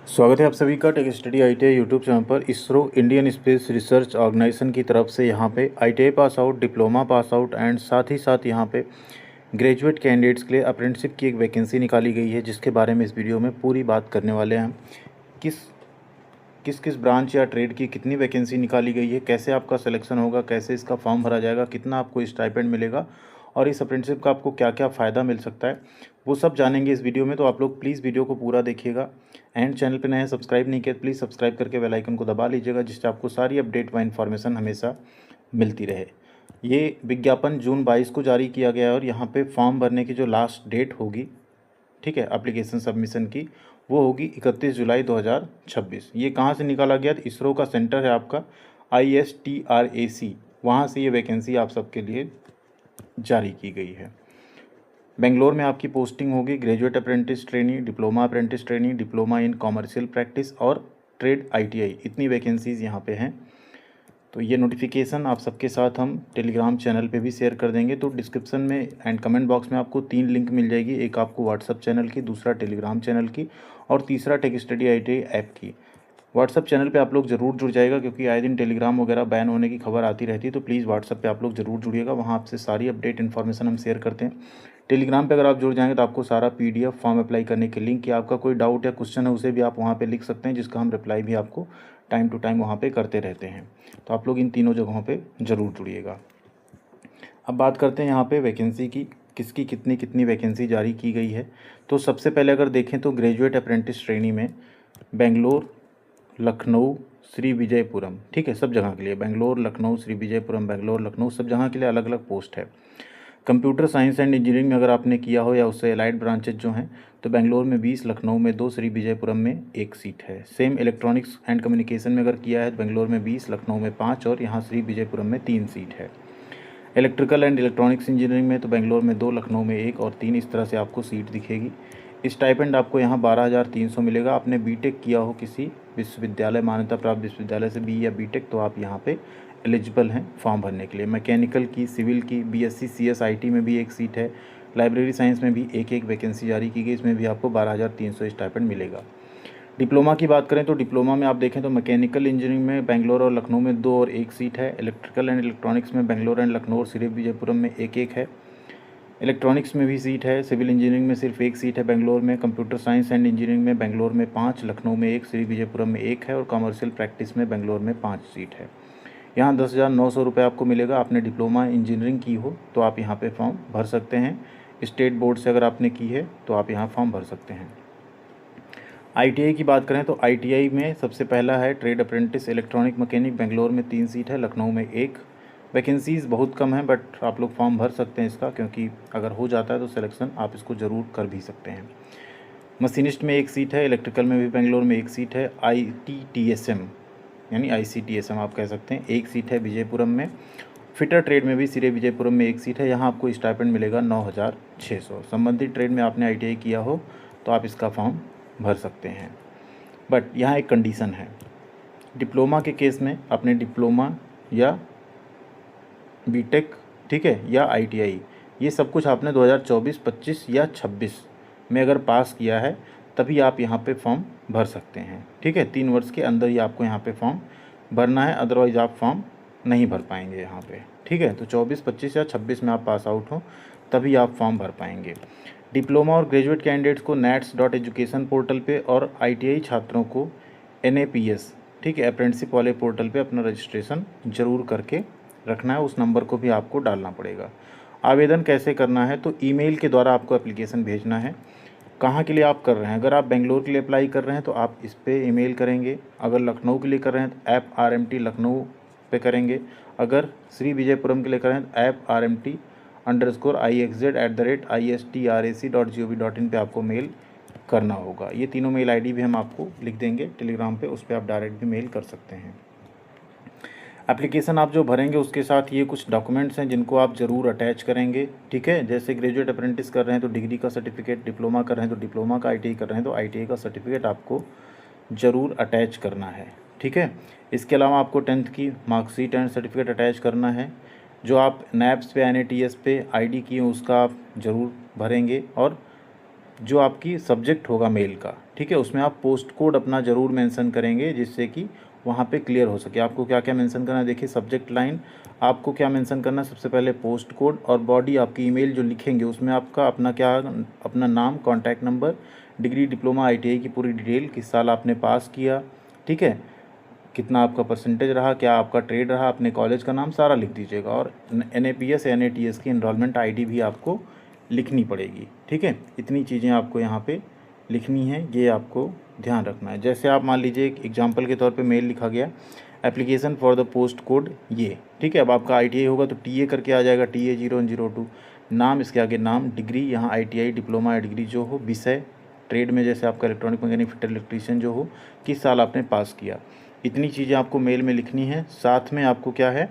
स्वागत है आप सभी का tech study ITI YouTube channel पर। ISRO Indian space research organisation की तरफ से यहाँ पे ITI pass out, diploma pass out and साथ ही साथ यहाँ पे ग्रेजुएट कैंडिडेट्स के लिए अप्रेंटिसशिप की एक वैकेंसी निकाली गई है, जिसके बारे में इस वीडियो में पूरी बात करने वाले हैं। किस किस किस ब्रांच या ट्रेड की कितनी वैकेंसी निकाली गई है, कैसे आपका सिलेक्शन होगा, कैसे इसका फॉर्म भरा जाएगा, कितना आपको स्टाइपेंड मिलेगा और इस अप्रेंटिसशिप का आपको क्या क्या फ़ायदा मिल सकता है, वो सब जानेंगे इस वीडियो में। तो आप लोग प्लीज़ वीडियो को पूरा देखिएगा एंड चैनल पे नए हैं, सब्सक्राइब नहीं किया तो प्लीज़ सब्सक्राइब करके बेल आइकन को दबा लीजिएगा, जिससे आपको सारी अपडेट व इन्फॉर्मेशन हमेशा मिलती रहे। ये विज्ञापन जून 22 को जारी किया गया है और यहाँ पे फॉर्म भरने की जो लास्ट डेट होगी, ठीक है, एप्लीकेशन सबमिशन की, वो होगी 31 जुलाई 2026। ये कहाँ से निकाला गया? तो इसरो का सेंटर है आपका ISTRAC, वहाँ से ये वैकेंसी आप सबके लिए जारी की गई है। बेंगलोर में आपकी पोस्टिंग होगी graduate apprentice trainee, diploma apprentice trainee, diploma in commercial practice और ट्रेड ITI। इतनी वैकेंसीज़ यहाँ पे हैं। तो ये नोटिफिकेशन आप सबके साथ हम टेलीग्राम चैनल पे भी शेयर कर देंगे। तो डिस्क्रिप्शन में एंड कमेंट बॉक्स में आपको 3 लिंक मिल जाएगी, एक आपको व्हाट्सअप चैनल की, दूसरा टेलीग्राम चैनल की और तीसरा टेक स्टडी ITI ऐप की। व्हाट्सअप चैनल पे आप लोग ज़रूर जुड़ जाएगा, क्योंकि आए दिन टेलीग्राम वगैरह बैन होने की खबर आती रहती है। तो प्लीज़ व्हाट्सअप पे आप लोग ज़रूर जुड़िएगा, वहाँ आपसे सारी अपडेट इन्फॉर्मेशन हम शेयर करते हैं। टेलीग्राम पे अगर आप जुड़ जाएंगे तो आपको सारा PDF फॉर्म अप्लाई करने के लिंक, या आपका कोई डाउट या क्वेश्चन है उसे भी आप वहाँ पे लिख सकते हैं, जिसका हम रिप्लाई भी आपको टाइम टू टाइम वहाँ पे करते रहते हैं। तो आप लोग इन तीनों जगहों पे ज़रूर जुड़िएगा। अब बात करते हैं यहाँ पे वैकेंसी की, किसकी कितनी कितनी वैकेंसी जारी की गई है। तो सबसे पहले अगर देखें तो ग्रेजुएट अप्रेंटिस ट्रेनी में बेंगलोर, लखनऊ, श्री विजयपुरम, ठीक है, सब जगह के लिए बेंगलोर, लखनऊ, श्री विजयपुरम, बेंगलोर, लखनऊ, सब जगह के लिए अलग अलग पोस्ट है। कंप्यूटर साइंस एंड इंजीनियरिंग में अगर आपने किया हो या उससे एलाइड ब्रांचेज जो हैं, तो बेंगलोर में 20, लखनऊ में 2, श्री विजयपुरम में 1 सीट है। सेम इलेक्ट्रॉनिक्स एंड कम्युनिकेशन में अगर किया है तो बेंगलोर में 20, लखनऊ में 5 और यहाँ श्री विजयपुरम में 3 सीट है। इलेक्ट्रिकल एंड इलेक्ट्रॉनिक्स इंजीनियरिंग में तो बेंगलोर में 2, लखनऊ में 1 और 3, इस तरह से आपको सीट दिखेगी। स्टाइपेंड आपको यहाँ 12,300 मिलेगा। आपने बीटेक किया हो किसी विश्वविद्यालय, मान्यता प्राप्त विश्वविद्यालय से बी या बीटेक, तो आप यहाँ पे एलिजिबल हैं फॉर्म भरने के लिए। मैकेनिकल की, सिविल की, BSc CS IT में भी 1 सीट है। लाइब्रेरी साइंस में भी एक वैकेंसी जारी की गई, इसमें भी आपको 12,300 स्टाइपेंड मिलेगा। डिप्लोमा की बात करें तो डिप्लोमा में आप देखें तो मैकेनिकल इंजीनियरिंग में बेंगलोर और लखनऊ में 2 और 1 सीट है। इलेक्ट्रिकल एंड इलेक्ट्रॉनिक्स में बेंगलोर एंड लखनऊ और श्री विजयपुरम में 1 है। इलेक्ट्रॉनिक्स में भी सीट है। सिविल इंजीनियरिंग में सिर्फ 1 सीट है बेंगलोर में। कंप्यूटर साइंस एंड इंजीनियरिंग में बेंगलोर में 5, लखनऊ में 1, श्री विजयपुरम में 1 है और कमर्शियल प्रैक्टिस में बेंगलोर में 5 सीट है। यहाँ 10,900 रुपये आपको मिलेगा। आपने डिप्लोमा इंजीनियरिंग की हो तो आप यहाँ पे फॉर्म भर सकते हैं। स्टेट बोर्ड से अगर आपने की है तो आप यहाँ फॉर्म भर सकते हैं। ITI की बात करें तो ITI में सबसे पहला है trade apprentice electronic mechanic, Bangalore में 3 सीट है, लखनऊ में 1। वैकेंसीज़ बहुत कम है, बट आप लोग फॉर्म भर सकते हैं इसका, क्योंकि अगर हो जाता है तो सिलेक्शन आप इसको ज़रूर कर भी सकते हैं। मशीनिस्ट में 1 सीट है। इलेक्ट्रिकल में भी बेंगलोर में 1 सीट है। ITTSM यानी ICTSM आप कह सकते हैं, 1 सीट है विजयपुरम में। फिटर ट्रेड में भी सिरे विजयपुरम में 1 सीट है। यहाँ आपको स्टाइपेंड मिलेगा 9,600। संबंधित ट्रेड में आपने ITI किया हो तो आप इसका फॉर्म भर सकते हैं। बट यहाँ एक कंडीशन है, डिप्लोमा के केस में आपने डिप्लोमा या बीटेक, ठीक है, या ITI, ये सब कुछ आपने 2024, 25 या 26 में अगर पास किया है तभी आप यहाँ पे फॉर्म भर सकते हैं, ठीक है। 3 वर्ष के अंदर ही आपको यहाँ पे फॉर्म भरना है, अदरवाइज़ आप फॉर्म नहीं भर पाएंगे यहाँ पे, ठीक है। तो 24, 25 या 26 में आप पास आउट हो तभी आप फॉर्म भर पाएंगे। डिप्लोमा और ग्रेजुएट कैंडिडेट्स को nats.education पोर्टल पे और ITI छात्रों को NAPS, ठीक है, अप्रेंटिसशिप वाले पोर्टल पे अपना रजिस्ट्रेशन ज़रूर करके रखना है। उस नंबर को भी आपको डालना पड़ेगा। आवेदन कैसे करना है? तो ईमेल के द्वारा आपको एप्लीकेशन भेजना है। कहाँ के लिए आप कर रहे हैं? अगर आप बेंगलोर के लिए अप्लाई कर रहे हैं तो आप इस पे ईमेल करेंगे। अगर लखनऊ के लिए कर रहे हैं तो ऐप RMT लखनऊ पे करेंगे। अगर श्री विजयपुरम के लिए कर रहे हैं तो ऐप RMT_IXZ@ISTRAC.gov.in पे आपको मेल करना होगा। ये तीनों मेल ID भी हम आपको लिख देंगे टेलीग्राम पे, उस पर आप डायरेक्ट भी मेल कर सकते हैं। एप्लीकेशन आप जो भरेंगे उसके साथ ये कुछ डॉक्यूमेंट्स हैं जिनको आप ज़रूर अटैच करेंगे, ठीक है। जैसे ग्रेजुएट अप्रेंटिस कर रहे हैं तो डिग्री का सर्टिफिकेट, डिप्लोमा कर रहे हैं तो डिप्लोमा का, ITI कर रहे हैं तो ITI का सर्टिफिकेट आपको ज़रूर अटैच करना है, ठीक है। इसके अलावा आपको 10th की मार्कशीट एंड सर्टिफिकेट अटैच करना है। जो आप NAPS पे, NATS पे ID किए उसका आप ज़रूर भरेंगे और जो आपकी सब्जेक्ट होगा मेल का, ठीक है, उसमें आप पोस्ट कोड अपना ज़रूर मेंशन करेंगे, जिससे कि वहाँ पे क्लियर हो सके। आपको क्या क्या मेंशन करना है, देखिए सब्जेक्ट लाइन आपको क्या मेंशन करना है, सबसे पहले पोस्ट कोड, और बॉडी आपकी ईमेल जो लिखेंगे उसमें आपका अपना क्या, अपना नाम, contact number, degree, diploma, ITI की पूरी डिटेल, किस साल आपने पास किया, ठीक है, कितना आपका परसेंटेज रहा, क्या आपका ट्रेड रहा, अपने कॉलेज का नाम सारा लिख दीजिएगा। और NAPS NATS की इनरोलमेंट ID भी आपको लिखनी पड़ेगी, ठीक है। इतनी चीज़ें आपको यहाँ पे लिखनी है, ये आपको ध्यान रखना है। जैसे आप मान लीजिए एक एग्जांपल के तौर पे मेल लिखा गया, application for the post code ये, ठीक है। अब आपका ITI होगा तो TA करके आ जाएगा, TA 0102, नाम, इसके आगे नाम, डिग्री यहाँ ITI डिप्लोमा या डिग्री जो हो, विषय ट्रेड में जैसे आपका इलेक्ट्रॉनिक मैकेनिक, फिटर, इलेक्ट्रीशियन जो हो, किस साल आपने पास किया, इतनी चीज़ें आपको मेल में लिखनी है। साथ में आपको क्या है,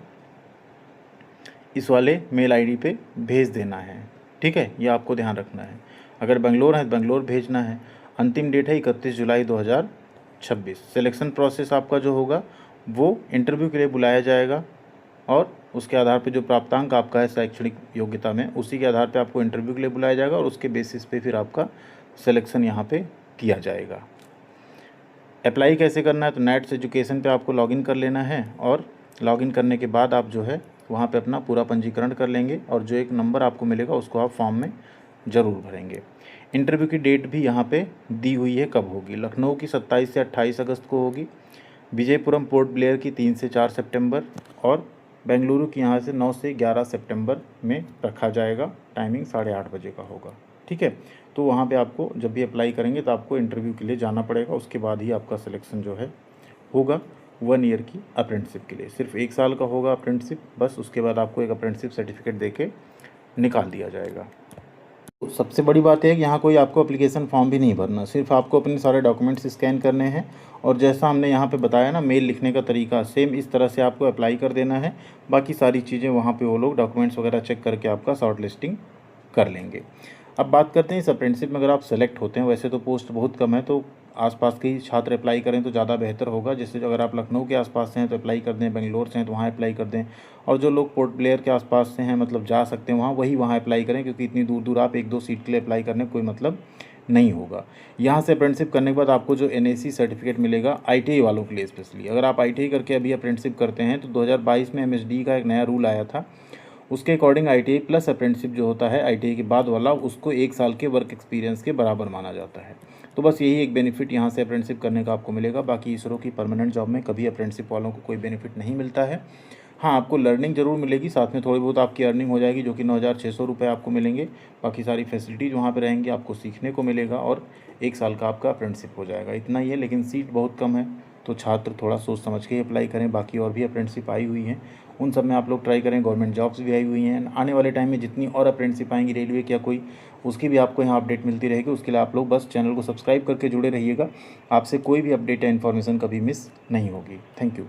इस वाले मेल ID पे भेज देना है, ठीक है, ये आपको ध्यान रखना है। अगर बेंगलोर है तो बेंगलोर भेजना है। अंतिम डेट है 31 जुलाई 2026। सिलेक्शन प्रोसेस आपका जो होगा वो इंटरव्यू के लिए बुलाया जाएगा, और उसके आधार पे जो प्राप्तांक आपका है शैक्षणिक योग्यता में, उसी के आधार पे आपको इंटरव्यू के लिए बुलाया जाएगा, और उसके बेसिस पे फिर आपका सिलेक्शन यहाँ पे किया जाएगा। अप्लाई कैसे करना है, तो नेट्स एजुकेशन पे आपको लॉगिन कर लेना है, और लॉगिन करने के बाद आप जो है वहाँ पे अपना पूरा पंजीकरण कर लेंगे, और जो एक नंबर आपको मिलेगा उसको आप फॉर्म में ज़रूर भरेंगे। इंटरव्यू की डेट भी यहाँ पे दी हुई है, कब होगी, लखनऊ की 27 से 28 अगस्त को होगी, विजयपुरम पोर्ट ब्लेयर की 3 से 4 सितंबर, और बेंगलुरु की यहाँ से 9 से 11 सितंबर में रखा जाएगा। टाइमिंग 8:30 बजे का होगा, ठीक है। तो वहाँ पे आपको जब भी अप्लाई करेंगे तो आपको इंटरव्यू के लिए जाना पड़ेगा, उसके बाद ही आपका सिलेक्शन जो है होगा 1 ईयर की अप्रेंटिसशिप के लिए। सिर्फ 1 साल का होगा अप्रेंटिसशिप, बस उसके बाद आपको एक अप्रेंटिसशिप सर्टिफिकेट दे के निकाल दिया जाएगा। तो सबसे बड़ी बात है कि यहाँ कोई आपको एप्लीकेशन फॉर्म भी नहीं भरना, सिर्फ आपको अपने सारे डॉक्यूमेंट्स स्कैन करने हैं, और जैसा हमने यहाँ पे बताया ना मेल लिखने का तरीका, सेम इस तरह से आपको अप्लाई कर देना है। बाकी सारी चीज़ें वहाँ पे वो लोग डॉक्यूमेंट्स वगैरह चेक करके आपका शॉर्ट लिस्टिंग कर लेंगे। अब बात करते हैं इस अप्रेंटिसशिप में अगर आप सेलेक्ट होते हैं, वैसे तो पोस्ट बहुत कम है, तो आसपास के ही छात्र अप्लाई करें तो ज़्यादा बेहतर होगा। जैसे अगर आप लखनऊ के आसपास से हैं तो अप्लाई कर दें, बेंगलोर से हैं तो वहाँ अप्लाई कर दें, और जो लोग पोर्ट ब्लेयर के आसपास से हैं, मतलब जा सकते हैं वहाँ अप्लाई करें, क्योंकि इतनी दूर दूर आप 1-2 सीट के लिए अप्लाई करने कोई मतलब नहीं होगा। यहाँ से अप्रेंटिसशिप करने के बाद आपको जो NAC सर्टिफिकेट मिलेगा ITI वालों के लिए स्पेशली, अगर आप ITI करके अभी अप्रेंटिसशिप करते हैं तो 2022 में MSD का एक नया रूल आया था, उसके अकॉर्डिंग ITI प्लस अप्रेंटिसशिप जो होता है ITI के बाद वाला, उसको 1 साल के वर्क एक्सपीरियंस के बराबर माना जाता है। तो बस यही एक बेनिफिट यहाँ से अप्रेंटिसशिप करने का आपको मिलेगा। बाकी ISRO की परमानेंट जॉब में कभी अप्रेंटिसशिप वालों को कोई बेनिफिट नहीं मिलता है। हाँ, आपको लर्निंग ज़रूर मिलेगी, साथ में थोड़ी बहुत आपकी अर्निंग हो जाएगी, जो कि 9,600 रुपये आपको मिलेंगे। बाकी सारी फैसिलिटीज़ वहाँ पे रहेंगी, आपको सीखने को मिलेगा, और 1 साल का आपका अप्रेंटिसशिप हो जाएगा। इतना ही है, लेकिन सीट बहुत कम है, तो छात्र थोड़ा सोच समझ के ही अप्लाई करें। बाकी और भी अप्रेंटिसशिप आई हुई हैं, उन सब में आप लोग ट्राई करें। गवर्नमेंट जॉब्स भी आई हुई हैं, आने वाले टाइम में जितनी और अप्रेंटिसशिप आएंगी रेलवे की या कोई, उसकी भी आपको यहाँ अपडेट मिलती रहेगी। उसके लिए आप लोग बस चैनल को सब्सक्राइब करके जुड़े रहिएगा, आपसे कोई भी अपडेट या इन्फॉर्मेशन कभी मिस नहीं होगी। Thank you.